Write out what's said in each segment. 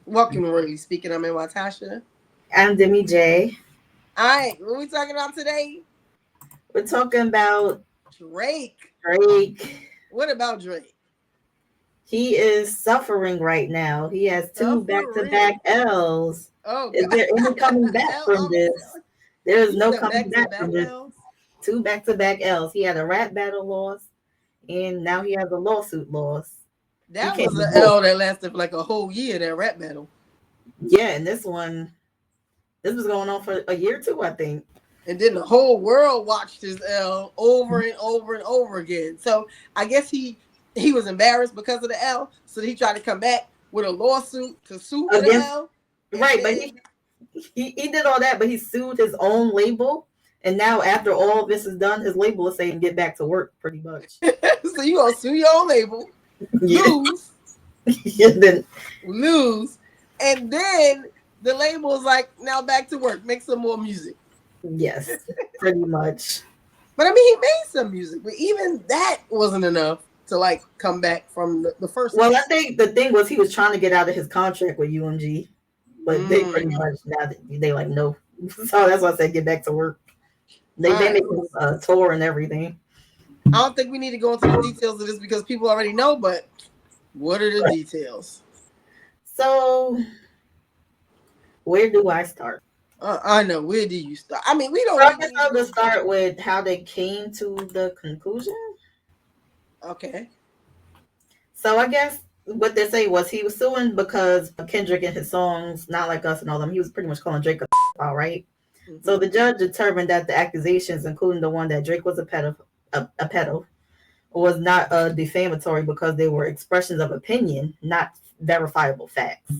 Welcome to Really Speaking. I'm Tasha. I'm Demi J. All right, what are we talking about today? We're talking about Drake. Drake. What about Drake? He is suffering right now. He has two back-to-back Suffering. L's. Oh Is there any God. coming back from this? LOL. There is You no said coming back to back back from this. L's. Two back-to-back L's. He had a rap battle loss, and now he has a lawsuit loss. He That can't was do an both. L that lasted for like a whole year. That rap battle. Yeah, and this was going on for a year too, I think. And then the whole world watched his L over and over and over again. So I guess he was embarrassed because of the L. So he tried to come back with a lawsuit to sue for the Against L. And right, but then he did all that, but he sued his own label. And now, after all this is done, his label is saying get back to work, pretty much. so you gonna sue your own label, Yeah. lose, then, lose, and then the label is like, now back to work, make some more music. yes, pretty much. But I mean, he made some music, but even that wasn't enough to like come back from the first Well, I loss. think the thing was he was trying to get out of his contract with UMG, but they pretty Mm. much now they like no. So that's why I said get back to work. All They right. make a tour and everything. I don't think we need to go into the details of this because people already know, but what are the Right. details? So where do I start? I know. Where do you start? I mean, we So don't I even guess need to I'll go. just start with how they came to the conclusion. Okay. So I guess what they say was he was suing because Kendrick and his songs, Not Like Us and all them, he was pretty much calling Drake a pedophile, right? So Mm-hmm. the judge determined that the accusations, including the one that Drake was a pedo, was not defamatory because they were expressions of opinion, not verifiable facts.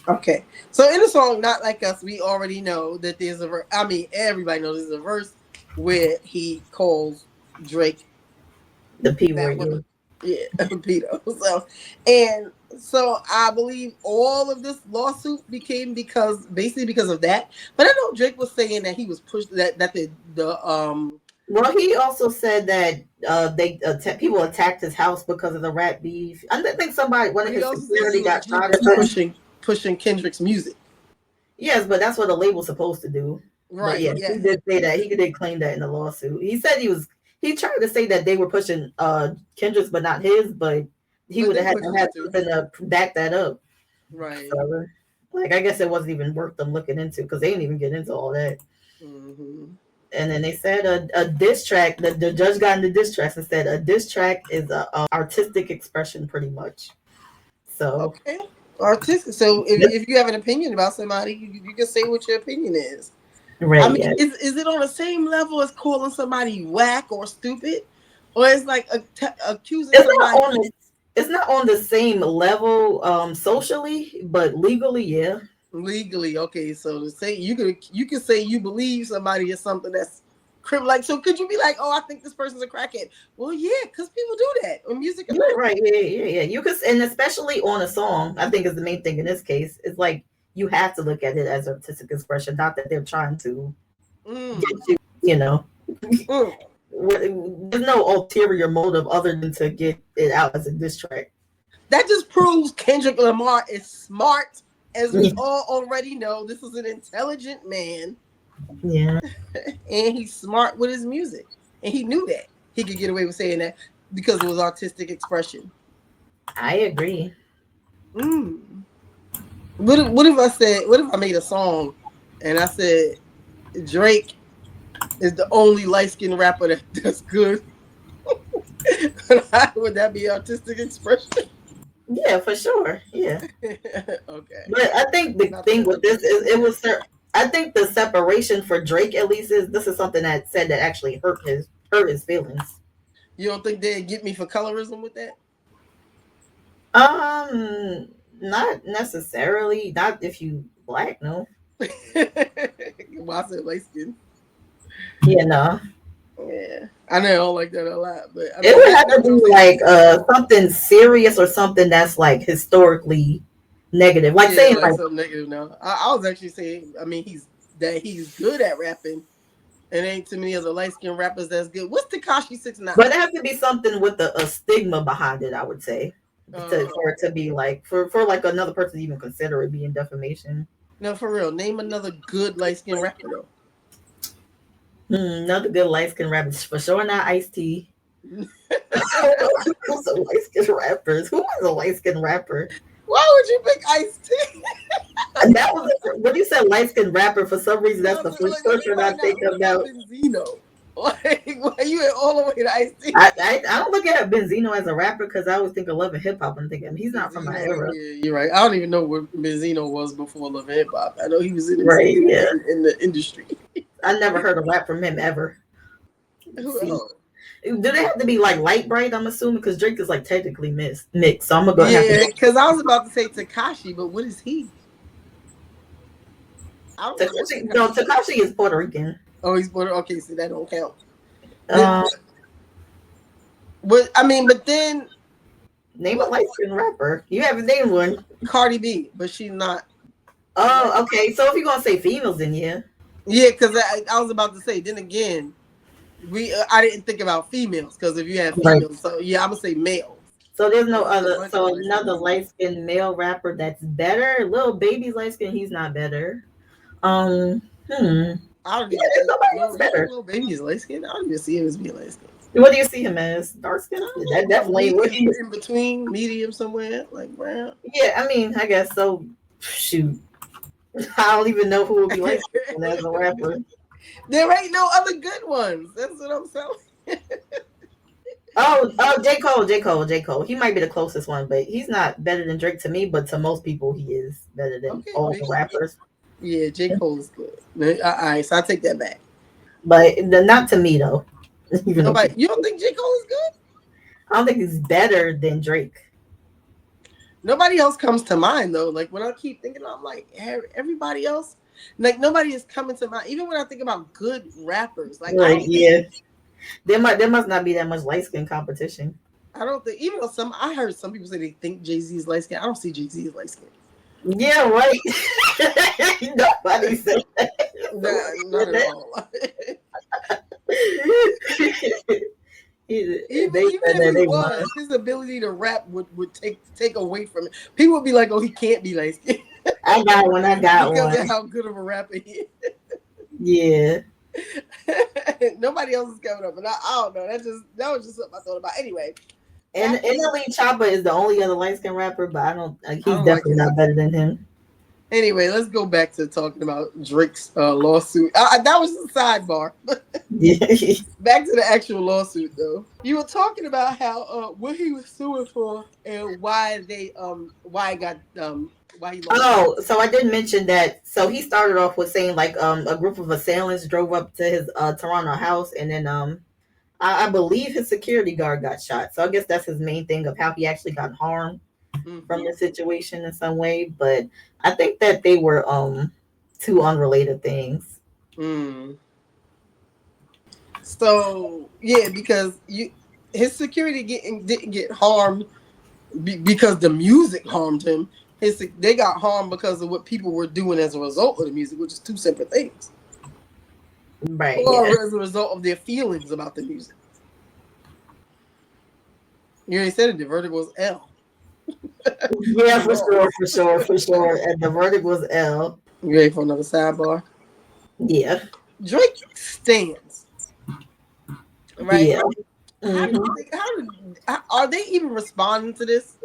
Okay. So in the song Not Like Us, we already know that there's a verse. I mean, everybody knows there's a verse where he calls Drake The P that word, word. yeah. Yeah, pedo. So I believe all of this lawsuit became because of that. But I know Drake was saying that he was pushed that the Well, he also said that people attacked his house because of the rap beef. I think one of but he his also said he security was got he shot was or something. pushing Kendrick's music. Yes, but that's what a label's supposed to do. But Right. yes, he Yes. did say that. He did claim that in the lawsuit. He said he tried to say that they were pushing Kendrick's but not his, but he But would they have had pushed to it have too. something to back that up. Right. So like I guess it wasn't even worth them looking into because they didn't even get into all that. Mm-hmm. And then they said a diss track. The judge got into diss tracks and said a diss track is a artistic expression, pretty much. So Okay. Artistic. So yep. if you have an opinion about somebody, you can say what your opinion is. I Right, mean, yeah. is it on the same level as calling somebody whack or stupid, or it's like accusing It's not somebody on the it's not on the same level socially, but legally, yeah. legally? Okay, so to say you can say you believe somebody is something that's criminal. Like, so could you be like, oh, I think this person's a crackhead? Well, yeah, because people do that in music You're enough. right, yeah, yeah, yeah. You could, and especially on a song, I think is the main thing in this case. It's like you have to look at it as artistic expression, not that they're trying to get Mm, you. You know, mm. there's no ulterior motive other than to get it out as a diss track. That just proves Kendrick Lamar is smart, as we Yeah, all already know. This is an intelligent man, yeah, and he's smart with his music, and he knew that he could get away with saying that because it was artistic expression. I agree. Mm. What if I said? What if I made a song and I said Drake is the only light skinned rapper that's good? Would that be artistic expression? Yeah, for sure. Yeah. Okay, But I think the not thing that with this is objective. I think the separation for Drake at least is this is something that said that actually hurt his feelings. You don't think they'd get me for colorism with that? Not necessarily. Not if you black, no. Why I said light skin? Yeah, no. Yeah, I know I don't like that a lot, but I It mean would that have to that's what I'm be saying. like something serious or something that's like historically negative. Like Yeah, saying like like something negative. Now I was actually saying, I mean, he's good at rapping, and ain't too many other light skinned rappers that's good. What's Takashi 6ix9ine? but it has to be something with a stigma behind it, I would say. for it to be like for like another person to even consider it being defamation. No, for real. Name another good light skinned rapper though. Another good light skin rapper for sure not Ice T. Who's a light skin rappers? Who is a light skin rapper? Why would you pick Ice T? And that was when you said light skin rapper. For some reason, that's the first person I think about. Benzino. Like, why you went all the way to Ice T? I don't look at Benzino as a rapper because I always think of Love and Hip Hop. I'm thinking he's not from my era. Yeah, you're right. I don't even know what Benzino was before Love and Hip Hop. I know he was in the industry. I never heard a rap from him ever. Who do they have to be like light bright? I'm assuming because Drake is like technically mixed. So I'm gonna go. Yeah, because I was about to say Tekashi, but what is he? Tekashi is Puerto Rican. Oh, he's Puerto. Okay, so that don't count. But then name a light skinned rapper. You haven't named one. Cardi B, but she's not. Oh, okay. So if you're gonna say females, then yeah. Yeah, because I was about to say. Then again, I didn't think about females because if you have females, right. So yeah, I'm gonna say male. So there's no other. So another light skinned male rapper that's better. Lil Baby's light skin. He's not better. I don't even see nobody else better. Lil Baby's light skin. I don't even see him as being light skin. What do you see him as? Dark skin? That definitely what he's in between, medium somewhere, like brown. Yeah, I mean, I guess so. Shoot, I don't even know who would be light skin as a rapper. There ain't no other good ones. That's what I'm saying. J. Cole. He might be the closest one, but he's not better than Drake to me. But to most people, he is better than all the rappers. Yeah, J. Cole is good. All right, so I take that back. But not to me though. You don't think J. Cole is good? I don't think he's better than Drake. Nobody else comes to mind though. Like when I keep thinking, I'm like everybody else. Like nobody is coming to mind. Even when I think about good rappers, like there must not be that much light skin competition. I don't think. Even though I heard some people say they think Jay-Z is light skin. I don't see Jay-Z as light skin. Yeah, right. Nobody said that. Not at all. Even if he was, his ability to rap would take away from it. People would be like, "Oh, he can't be light skin." I got one. Because of how good of a rapper he is. Yeah. Nobody else is coming up, and I don't know. That was just something I thought about. Anyway. And NLE Choppa is the only other light skin rapper, but he's definitely not better than him. Anyway, let's go back to talking about Drake's lawsuit. That was a sidebar. Back to the actual lawsuit, though. You were talking about how what he was suing for and why he lost. Oh, so I did mention that. So he started off with saying like a group of assailants drove up to his Toronto house, and then I believe his security guard got shot. So I guess that's his main thing of how he actually got harmed from the situation in some way. But I think that they were two unrelated things. So yeah, because his security didn't get harmed because the music harmed him. They got harmed because of what people were doing as a result of the music, which is two separate things. Right. Or as a result of their feelings about the music. You already said it, the verdict was L. Yeah, for sure. And the verdict was L. You ready for another sidebar? Yeah. Drake stands. Right? Yeah. Are they even responding to this?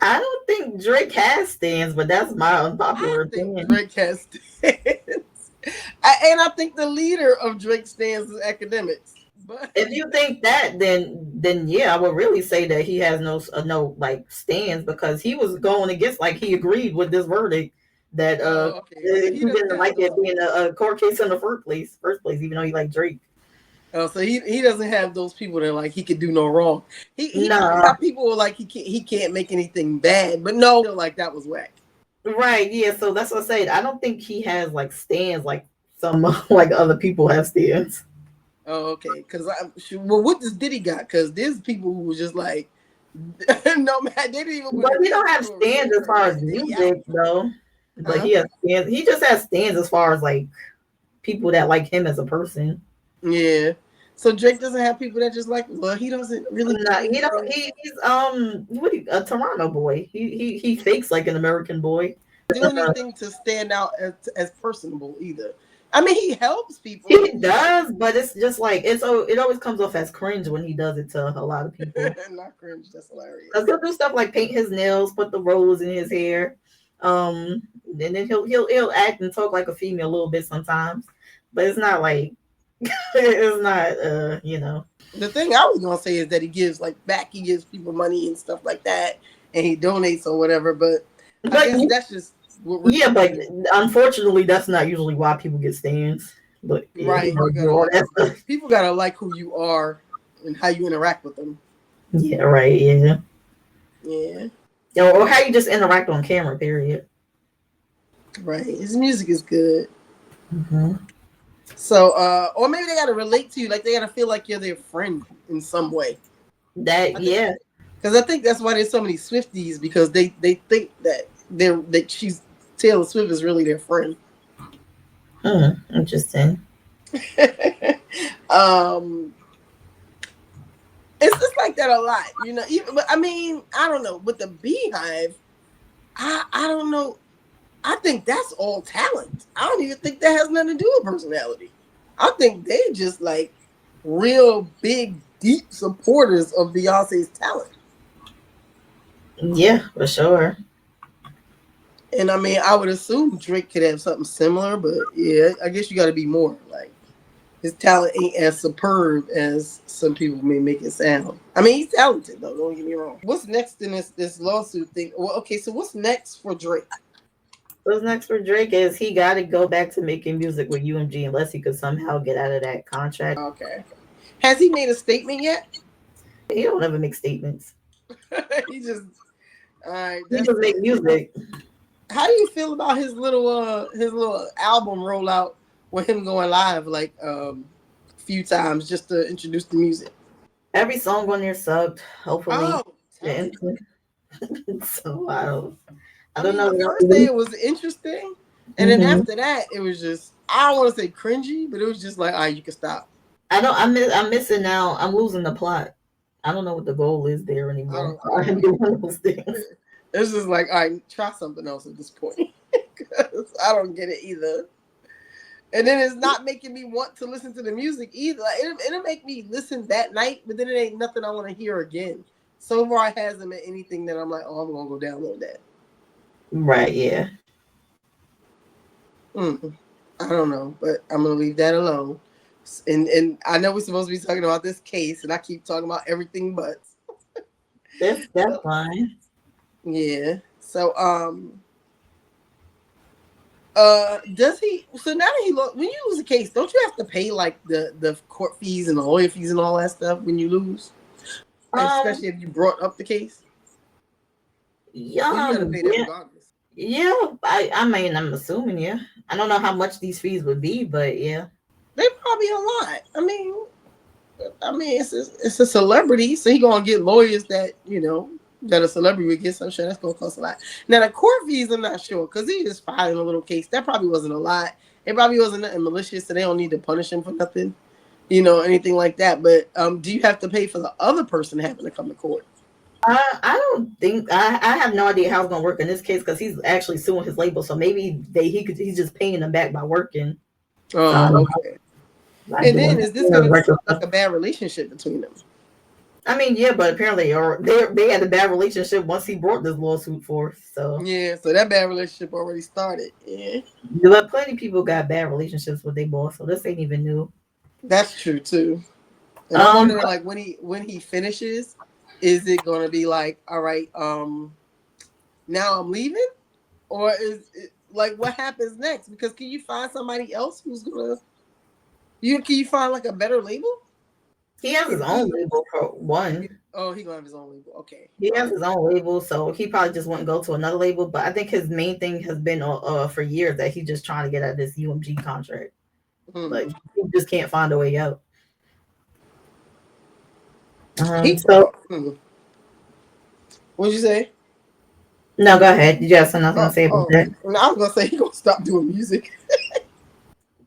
I don't think Drake has stands, but that's my unpopular opinion. Drake has stands. And I think the leader of Drake stands is academics. But if you think that, then yeah, I would really say that he has no like stands, because he was going against, like, he agreed with this verdict that he didn't like it being a court case in the first place, even though he liked Drake. Oh, so he doesn't have those people that like he could do no wrong. He got people who are like he can't make anything bad, but no, like that was whack. Right, yeah. So that's what I said. I don't think he has like stands like some like other people have stands. Oh, okay. Because what does Diddy got? Because there's people who were just like, no man, they didn't even. But he don't have stands as far as music though. But he has stands. He just has stands as far as like people that like him as a person. Yeah. So Drake doesn't have people that just like. Well, he doesn't really. No, he don't. He's a Toronto boy. He fakes like an American boy. Do anything to stand out as personable either. I mean, he helps people. He does, but it's just like it always comes off as cringe when he does it to a lot of people. Not cringe. That's hilarious. He'll do stuff like paint his nails, put the rose in his hair, and then he'll act and talk like a female a little bit sometimes, but it's not like it's not The thing I was gonna say is that he gives back. He gives people money and stuff like that, and he donates or whatever. But I guess that's just but unfortunately, that's not usually why people get stands. But right, people gotta like who you are and how you interact with them. Yeah, right. Yeah. Yeah. Or how you just interact on camera. Period. Right. His music is good. Mm-hmm. So, or maybe they gotta relate to you, like they gotta feel like you're their friend in some way. Because I think that's why there's so many Swifties, because they think that she's Taylor Swift is really their friend. Interesting. It's just like that a lot, Even, but I mean, I don't know. With the Beehive, I don't know. I think that's all talent. I don't even think that has nothing to do with personality. I think they just like real big, deep supporters of Beyonce's talent. Yeah, for sure. And I mean, I would assume Drake could have something similar, but yeah, I guess you got to be more like his talent ain't as superb as some people may make it sound. I mean, he's talented though. Don't get me wrong. What's next in this lawsuit thing? Well, okay, so what's next for Drake? What's next for Drake is he got to go back to making music with UMG unless he could somehow get out of that contract. Okay. Has he made a statement yet? He don't ever make statements. He just, all right. He just make music. How do you feel about his little album rollout with him going live a few times just to introduce the music? Every song on there subbed. Hopefully. Oh, so I don't know. The first day it was interesting, and then after that it was just, I don't want to say cringy, but it was just like, all right, you can stop. I'm missing now. I'm losing the plot. I don't know what the goal is there anymore. It's just like, all right, try something else at this point, because I don't get it either. And then it's not making me want to listen to the music either. Like, it'll make me listen that night, but then it ain't nothing I want to hear again. So far, it hasn't been anything that I'm like, oh, I'm gonna go download that. Right? Yeah. I don't know, but I'm gonna leave that alone. And I know we're supposed to be talking about this case, and I keep talking about everything but. That's fine. Yeah. So does he? So now that when you lose a case, don't you have to pay like the court fees and the lawyer fees and all that stuff when you lose? Especially if you brought up the case. Yeah. You gotta pay that regardless. Yeah, I mean, I'm assuming, yeah. I don't know how much these fees would be, but yeah. They probably a lot. I mean, it's a celebrity, so he gonna get lawyers that that a celebrity would get. So I'm sure that's gonna cost a lot. Now the court fees, I'm not sure, because he just filed a little case. That probably wasn't a lot. It probably wasn't nothing malicious, so they don't need to punish him for nothing, anything like that. But do you have to pay for the other person having to come to court? I don't think I have no idea how it's gonna work in this case, because he's actually suing his label. So maybe he's just paying them back by working. Oh, okay. And then is this gonna be like a bad relationship between them? I mean, yeah, but apparently, they had a bad relationship once he brought this lawsuit forth. So yeah, so that bad relationship already started. Yeah, but plenty of people got bad relationships with their boss, so this ain't even new. That's true too. And I'm wondering, like, when he finishes, is it gonna be like, all right, now I'm leaving, or is it like, what happens next? Because can you find somebody else who's gonna? Can you find like a better label? He has his own label for one. Oh, he gonna have his own label. Okay. He has his own label, so he probably just wouldn't go to another label. But I think his main thing has been for years that he's just trying to get out of this UMG contract. Like, he just can't find a way out. What'd you say? No, go ahead. Did you have something else to say about that? No, I was gonna say he gonna stop doing music.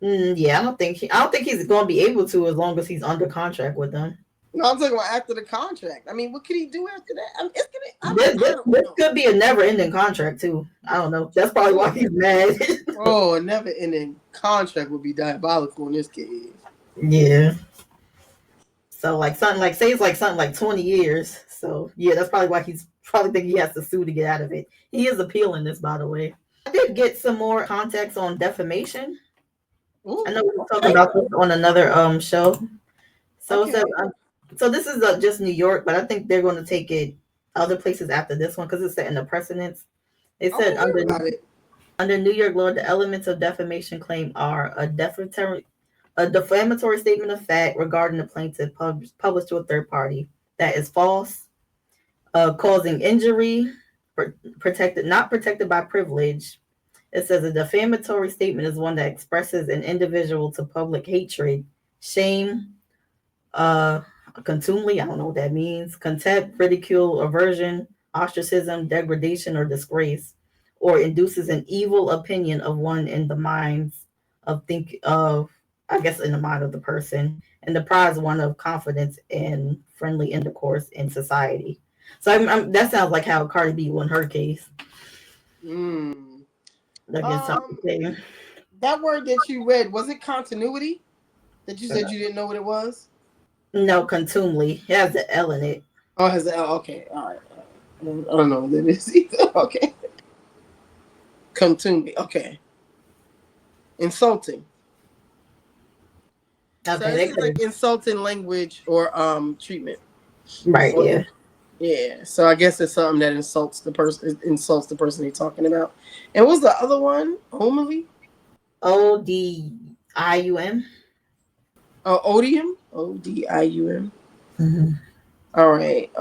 Yeah, I don't think he's going to be able to as long as he's under contract with them. No, I'm talking about after the contract. I mean, what could he do after that? I mean, it's gonna. I don't This know. could be a never-ending contract too. I don't know. That's probably why he's mad. Oh, a never-ending contract would be diabolical in this case. Yeah. So like something like say it's like something like 20 years. So yeah, that's probably why he's probably think he has to sue to get out of it. He is appealing this, by the way. I did get some more context on defamation. Ooh, I know we were talking okay, about this on another show. So it okay. says, so this is just New York, but I think they're going to take it other places after this one because it's setting the precedence. They I said want to hear about it. under New York law, the elements of defamation claim are a defamatory statement of fact regarding the plaintiff published to a third party that is false, causing injury, protected not protected by privilege. It says a defamatory statement is one that expresses an individual to public hatred, shame, uh, contumely, I don't know what that means, contempt, ridicule, aversion, ostracism, degradation, or disgrace, or induces an evil opinion of one in the minds I guess, in the mind of the person, and deprives one of confidence and friendly intercourse in society. So that sounds like how Cardi B won her case Hmm. against Um, something. that word that you read, was it continuity? That you said you didn't know what it was? No, contumely. It has the L in it. Oh, has it? Oh, okay, all right. I don't know what that is either. Okay, come to me. Okay, insulting. So Okay, this they is like could insulting language or treatment. right, Or yeah. yeah. So I guess it's something that insults the person they're talking about. And what's the other one? Homily? ODIUM. Oh, odium? ODIUM. Mm-hmm. All right.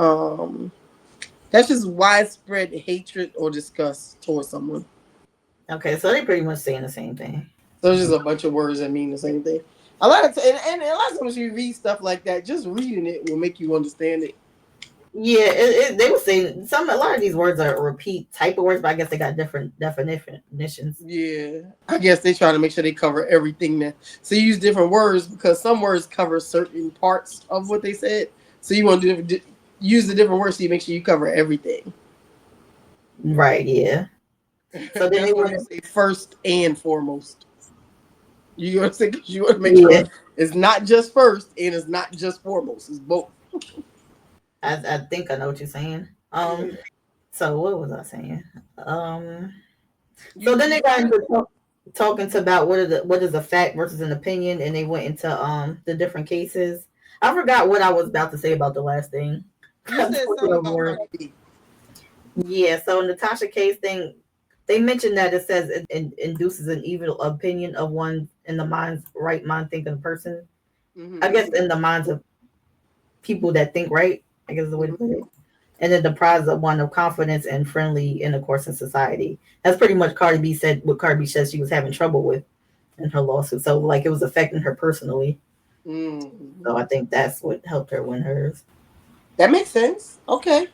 That's just widespread hatred or disgust towards someone. Okay, so they pretty much saying the same thing. So it's just a bunch of words that mean the same thing. A lot of and a lot of times you read stuff like that, just reading it will make you understand it. Yeah, they were saying a lot of these words are repeat type of words, but I guess they got different definitions. Yeah, I guess they try to make sure they cover everything. That so you use different words because some words cover certain parts of what they said. So you want to use the different words so you make sure you cover everything. Right, yeah. So then they That's why want you to, say first and foremost. You want to say you want to make yeah, sure it's not just first and it's not just foremost. It's both. I think I know what you're saying. Yeah. So what was I saying? So then You they got got it. into talking to about what is a fact versus an opinion, and they went into the different cases. I forgot what I was about to say about the last thing. You I'm said talking something about over. Cardi B. Yeah, so Natasha case thing, they mentioned that it says it induces an evil opinion of one in the right mind thinking person. I Mm-hmm. guess in the minds of people that think right, I guess is the way to Mm-hmm. put it. And then deprives of one of confidence and friendly intercourse in society. That's pretty much Cardi B said what Cardi B said she was having trouble with in her lawsuit. So like it was affecting her personally. Mm-hmm. So I think that's what helped her win hers. That makes sense. Okay.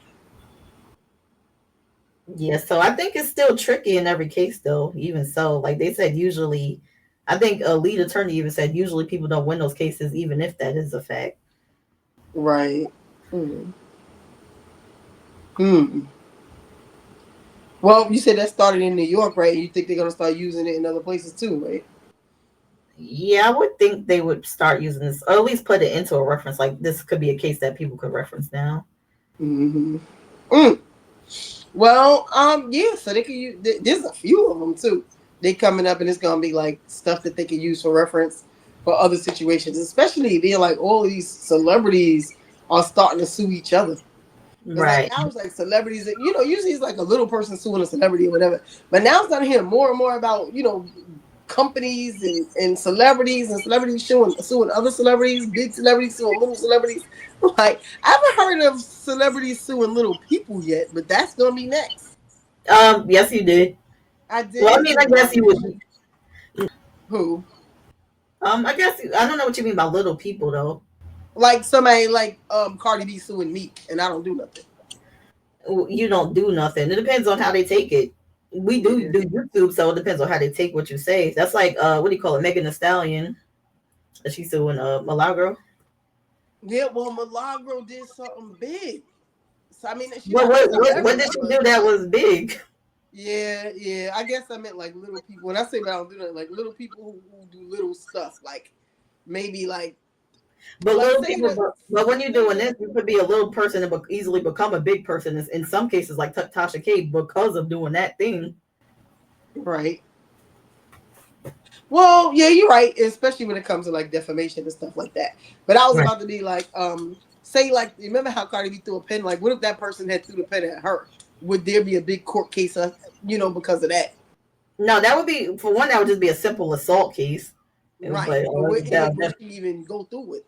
Yeah, so I think it's still tricky in every case, though. Even so, like they said, usually, I think a lead attorney even said usually people don't win those cases, even if that is a fact. Right. Hmm. Hmm. Well, you said that started in New York, right? You think they're gonna start using it in other places too, right? Yeah, I would think they would start using this, or at least put it into a reference. Like this could be a case that people could reference now. Mm-hmm. Mm. Well, yeah. So they can use. There's a few of them too. They coming up, and it's gonna be like stuff that they can use for reference for other situations, especially being like all these celebrities are starting to sue each other. Because like Right. now it's like celebrities, usually it's like a little person suing a celebrity or whatever. But now it's starting to hear more and more about companies and celebrities suing other celebrities, big celebrities suing little celebrities. Like I haven't heard of celebrities suing little people yet, but that's gonna be next. Yes, you did. I Well, I did. mean, I guess you would. Who? I guess I don't know what you mean by little people though. Like somebody like Cardi B suing me, and I don't do nothing. You don't do nothing. It depends on how they take it. we Yeah. do YouTube, so it depends on how they take what you say. That's like what do you call it, Megan Thee Stallion? She's suing Milagro. Yeah, well, Milagro did something big. So I mean, she's What not a what did celebrity, she but do that was big? yeah, yeah. I guess I meant like little people. When I say I don't do that, like little people who do little stuff, like maybe But like little say people, that but when you're say doing that this, you could be a little person and easily become a big person. In some cases, like Tasha K, because of doing that thing. right. Well, yeah, you're right, especially when it comes to like defamation and stuff like that. But I was Right. about to be like, say like, remember how Cardi B threw a pen? Like, what if that person had threw the pen at her? Would there be a big court case, because of that? No, that would be for one. That would just be a simple assault case. Right. But But that, would she even go through with?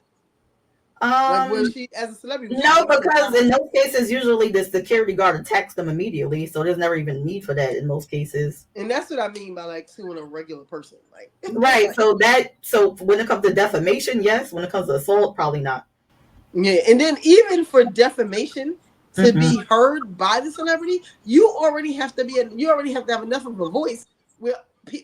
Like, where um, she as a celebrity, would she no, waste her because time? in those cases, usually the security guard attacks them immediately, so there's never even need for that in most cases. And that's what I mean by like suing a regular person. Like, Right. So when it comes to defamation, yes. When it comes to assault, probably not. yeah. And then even for defamation to Hmm. be heard by the celebrity, you already have to have enough of a voice where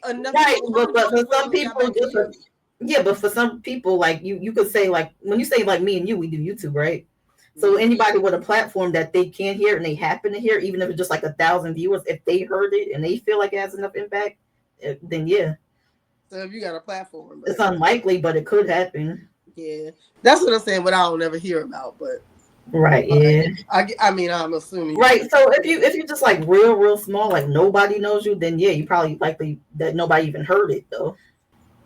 enough Right, people heard but you for before it some even got people, back to you. yeah, but for some people, like you could say like when you say like me and you, we do YouTube, right? So Mhm. anybody with a platform that they can hear and they happen to hear, even if it's just like 1,000 viewers, if they heard it and they feel like it has enough impact, then yeah, So if you got a platform, it's but unlikely, but it could happen. yeah, that's what I'm saying. What I don't ever hear about, but Right. all right. Yeah. I mean, I'm assuming you Right. would. So if you're just like real small, like nobody knows you, then yeah, you probably likely that nobody even heard it though.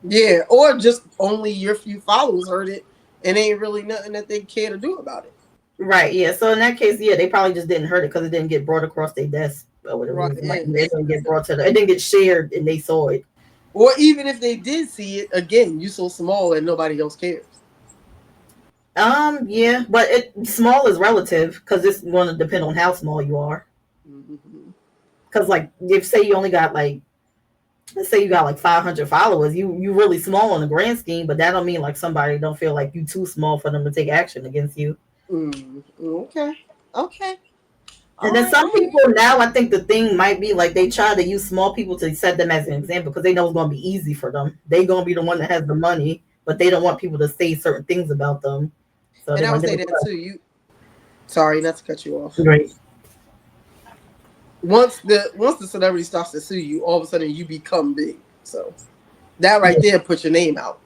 Yeah, or just only your few followers heard it, and ain't really nothing that they care to do about it. Right. Yeah. So in that case, yeah, they probably just didn't hurt it because it didn't get brought across their desk or whatever Right. reason. Like Yeah. it didn't get brought to the. It didn't get shared and they saw it. Or even if they did see it, again, you so small and nobody else cares. Yeah, but small is relative because it's going to depend on how small you are. Mm-hmm. Because like if say you only got like let's say you got like 500 followers, you really small in the grand scheme, but that don't mean like somebody don't feel like you too small for them to take action against you. Mm, okay. Okay. And All then right. some All right. people now, I think the thing might be like they try to use small people to set them as an example because they know it's going to be easy for them. They going to be the one that has the money, but they don't want people to say certain things about them. So And they're I would going to say do that too. Sorry, not to cut you off. it. Right. Once the celebrity starts to sue you, all of a sudden you become big. So that right Yeah. there puts your name out.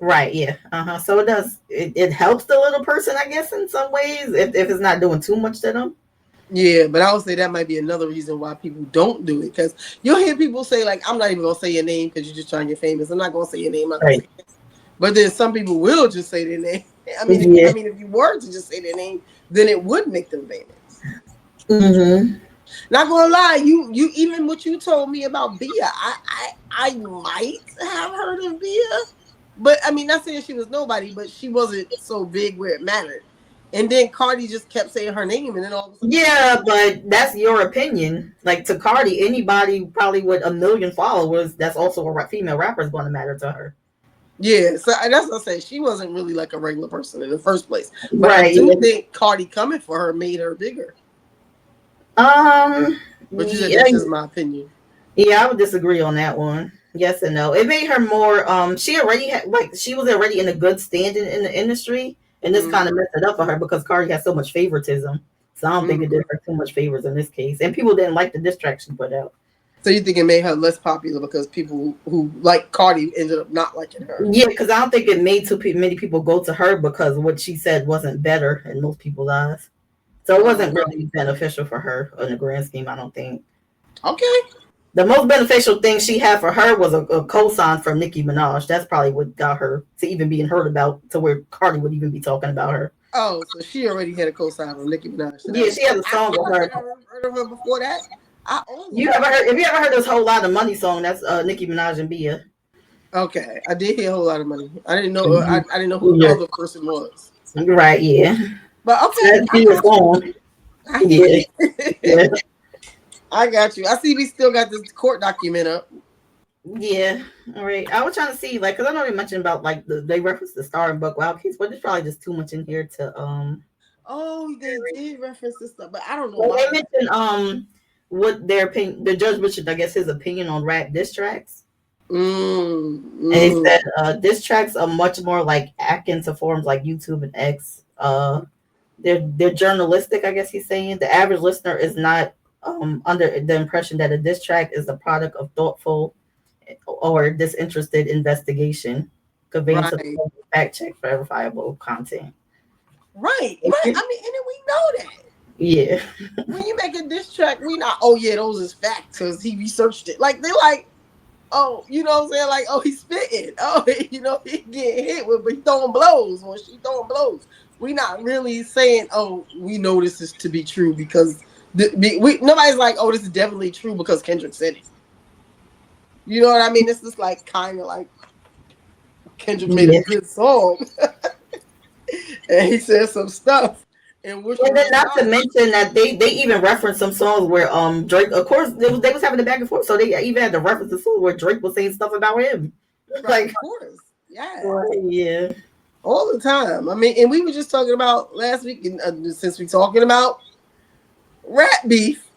Right. Yeah. So it does. It helps the little person, I guess, in some ways if it's not doing too much to them. Yeah, but I would say that might be another reason why people don't do it. Because you'll hear people say, like, I'm not even gonna say your name because you're just trying to get famous. I'm not gonna say your name, I'm not gonna Right. say this. But then some people will just say their name. Yeah. If you were to just say their name, then it would make them famous. Mm-hmm. Not gonna lie, you even what you told me about Bia, I might have heard of Bia, but I mean, not saying she was nobody, but she wasn't so big where it mattered. And then Cardi just kept saying her name, and then all of a sudden, Yeah, but that's your opinion. Like to Cardi, anybody probably with a million followers that's also a female rapper is going to matter to her. yeah. So that's what I say. She wasn't really like a regular person in the first place, but I Right. do Yeah. think Cardi coming for her made her bigger. Um. But you said Yeah. that's just my opinion. Yeah, I would disagree on that one. Yes and no. It made her more. She already had like she was already in a good standing in the industry, and this kind of Mm-hmm. messed it up for her because Cardi has so much favoritism. So I don't think it Mm-hmm. did her too much favors in this case, and people didn't like the diss track she put out. So you think it made her less popular because people who like Cardi ended up not liking her? Yeah, because I don't think it made many people go to her because what she said wasn't better in most people's eyes. So it wasn't Okay. really beneficial for her in the grand scheme. I don't think Okay. the most beneficial thing she had for her was a co-sign from Nicki Minaj. That's probably what got her to even being heard about to where Cardi would even be talking about her. Oh, so she already had a co-sign from Nicki Minaj. So that Yeah, was she has a song with I her. think I heard of her before that. I You almost ever heard? Have you ever heard this whole lot of money song? That's Nicki Minaj and Bia. okay. I did hear a whole lot of money. I didn't know. Mhm. I didn't know who the Yeah, other person was. right. Yeah, But okay, that's I Bia's got you. song. I hear Yeah, you. yeah. I got you. I see. We still got this court document up. Yeah, all right. I was trying to see, like, because I know they mentioned about like they referenced the Star and Buck Wild case, but there's probably just too much in here to. Oh, they did reference this stuff, but I don't know Well, why. they mentioned what their opinion, the judge mentioned, I guess, his opinion on rap diss tracks. Mm, And he mm. said diss tracks are much more like akin to forums like YouTube and X. They're journalistic, I guess he's saying. The average listener is not under the impression that a diss track is the product of thoughtful or disinterested investigation, conveying to Right, fact check verifiable content. right, right. I mean, and then we know that. Yeah. When you make a diss track, we not, oh yeah, those is facts because he researched it. Like, they like, oh, you know what I'm saying? Like, oh, he's spitting. Oh, you know, he getting hit with, but he throwing blows when she throwing blows. We not really saying, oh, we know this is to be true because nobody's like, oh, this is definitely true because Kendrick said it. You know what I mean? It's just like kind of like Kendrick made a Yeah. good song and he said some stuff in which And was then not to right. mention that they even referenced some songs where Drake, of course, they was having a back and forth, so they even had to reference the song where Drake was saying stuff about him. Right, Like, of course. Yeah. yeah. All the time. I mean, and we were just talking about last week, and since we're talking about rap beef,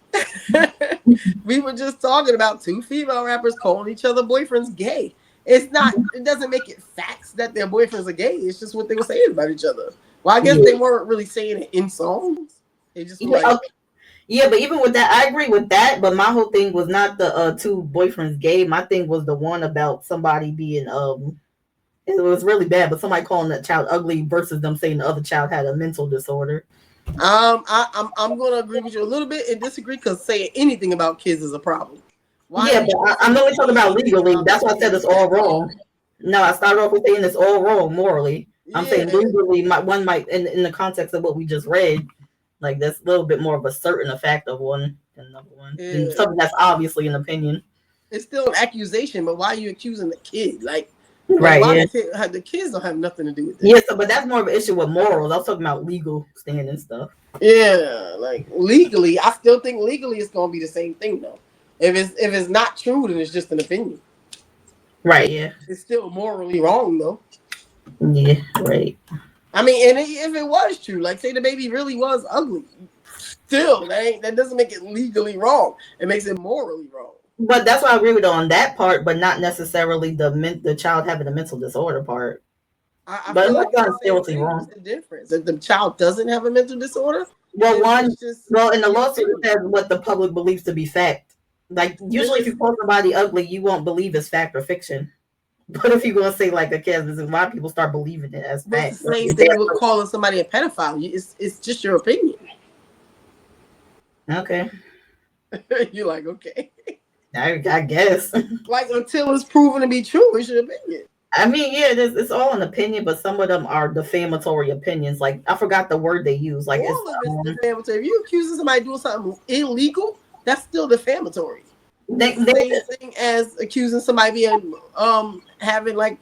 we were just talking about two female rappers calling each other boyfriends gay. It's not, it doesn't make it facts that their boyfriends are gay. It's just what they were saying about each other. Well, I guess Yeah. they weren't really saying it in songs. They just were Yeah, like, okay. Yeah, but even with that, I agree with that. But my whole thing was not the two boyfriends gay. My thing was the one about somebody being it was really bad, but somebody calling that child ugly versus them saying the other child had a mental disorder. I'm going to agree with you a little bit and disagree because saying anything about kids is a problem. Why Yeah, are you but going to I'm say only talking about anything legally. about That's why I said kids? it's all Oh, wrong. No, I started off with saying it's all wrong morally. I'm yeah. saying legally, one might, in the context of what we just read, like that's a little bit more of a certain effect of one than another one, than Yeah. something that's obviously an opinion. It's still an accusation, but why are you accusing the kid? Like Right, why yeah. the kids don't have nothing to do with Yeah, this. so, but that's more of an issue with morals. I was talking about legal standing stuff. Yeah, like legally, I still think legally it's gonna be the same thing though. If it's not true, then it's just an opinion. Right, yeah. It's still morally wrong though. Yeah, right. I mean, and if it was true, like say the baby really was ugly, still that doesn't make it legally wrong. It makes it morally wrong. But that's why I agree with on that part, but not necessarily the child having a mental disorder part. I But feel most like it's are the same seriously thing. What's wrong. the difference? If the child doesn't have a mental disorder, Well, then one, it's just well, in the your lawsuit it opinion. says what the public believes to be fact. Like usually, if you call somebody ugly, you won't believe it's fact or fiction. But if you're gonna say like a kid, this is why people start believing it as But it's the fact. same thing with calling somebody a pedophile. It's just your opinion. Okay, You're like, okay. I guess. Like until it's proven to be true, it's your opinion. I mean, yeah, it's all an opinion, but some of them are defamatory opinions. Like I forgot the word they use. Like it's All of it's defamatory. If you accuse somebody doing something illegal, that's still defamatory. they, It's the they same thing as accusing somebody being having like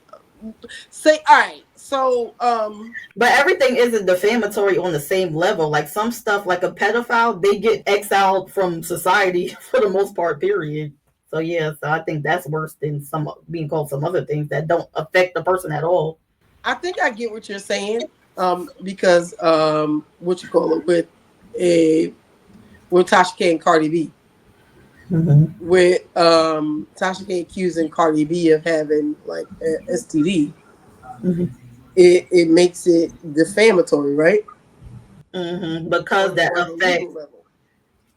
say all right. So But everything isn't defamatory on the same level. Like some stuff, like a pedophile, they get exiled from society for the most part. Period. So yeah, so I think that's worse than some being called some other things that don't affect the person at all. I think I get what you're saying. Because what you call it a with Tasha K and Cardi B. Mm-hmm. With Tasha K accusing Cardi B of having like a STD, Mm-hmm. it makes it defamatory, right? Mm-hmm. Because that On the legal affects, level,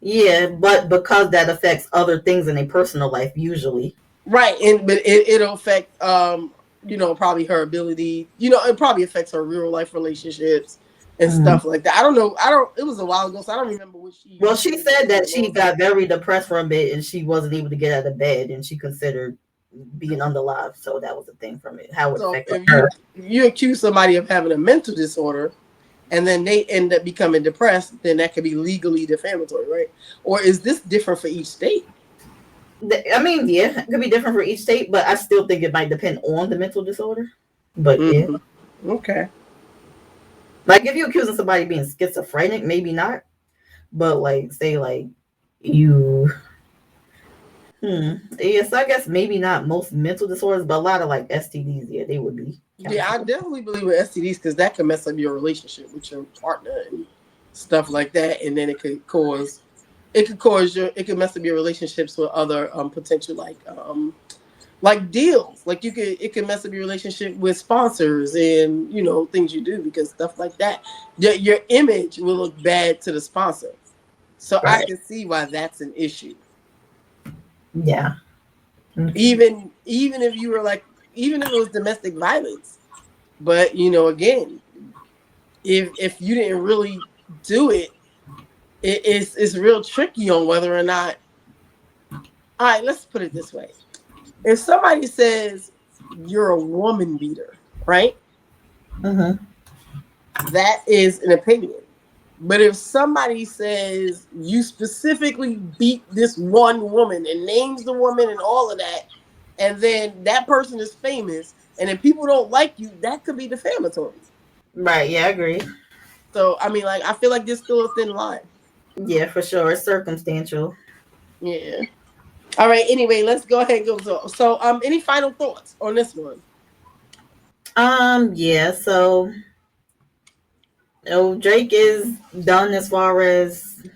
yeah, but because that affects other things in a personal life, usually. right? And but it'll affect probably her ability. It probably affects her real life relationships and Mm-hmm. stuff like that. I don't know. I don't. It was a while ago, so I don't remember what she Well, she said said in the that she lawsuit. got very depressed from it and she wasn't able to get out of bed and she considered being unalive. So that was the thing from it, how it So affected if her. you accuse somebody of having a mental disorder and then they end up becoming depressed, then that could be legally defamatory, right? Or is this different for each state? I mean, yeah, it could be different for each state, but I still think it might depend on the mental disorder. But yeah, Mm-hmm. Okay. like if you're accusing somebody of being schizophrenic, maybe not. But like, say like you, yes, I guess maybe not most mental disorders, but a lot of like STDs, yeah, they would be Yeah, I counted. definitely believe with STDs because that can mess up your relationship with your partner and stuff like that, and then it could cause it could cause it could mess up your relationships with other potential like deals. Like it can mess up your relationship with sponsors and things you do, because stuff like that, your image will look bad to the sponsor. So I Right. can see why that's an issue. Yeah. Even if you were like, even if it was domestic violence, but again, if you didn't really do it, it's real tricky on whether or not. All right, let's put it this way: if somebody says you're a woman beater, right? Mm-hmm. That is an opinion. But if somebody says you specifically beat this one woman and names the woman and all of that, and then that person is famous, and then people don't like you, that could be defamatory. Right. Yeah, I agree. So I mean, like, I feel like there's still a thin line. Yeah, for sure. It's circumstantial. Yeah. All right. Anyway, let's go ahead and go. So, any final thoughts on this one? Yeah, so Drake is done as far as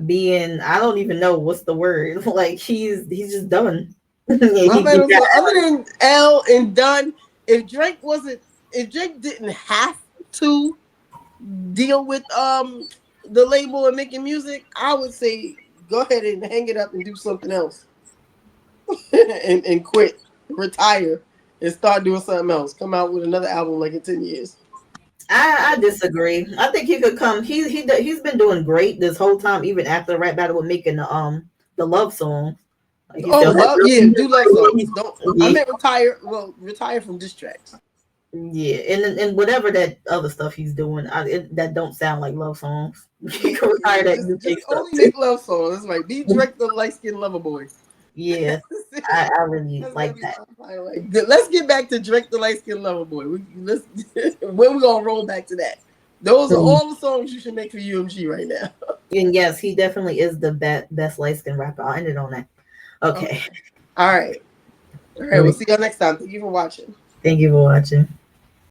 being, I don't even know what's the word. Like he's just done. My he final got thought, other than L and Dunn, if Drake wasn't, if Drake didn't have to deal with the label and making music, I would say go ahead and hang it up and do something else, and quit, retire, and start doing something else. Come out with another album like in 10 years. I disagree. I think he could come. He's been doing great this whole time, even after the rap battle with making the love song. Like he Oh, still has love, yeah, do love songs. yeah, Don't I meant retire? Well, retire from diss tracks. yeah, and whatever that other stuff he's doing, that don't sound like love songs. He can retire that UK Just stuff only too. make love songs. That's right. Be Drake the light skinned lover boy. Yeah, That's I really gonna like be that. my final. Let's get back to Drake the light skinned lover boy. Let's when we gonna roll back to that? Those are Mm. all the songs you should make for UMG right now. And yes, he definitely is the best light skin rapper. I'll end it on that. Okay. Okay. All right. All right. We'll see y'all next time. Thank you for watching. Thank you for watching.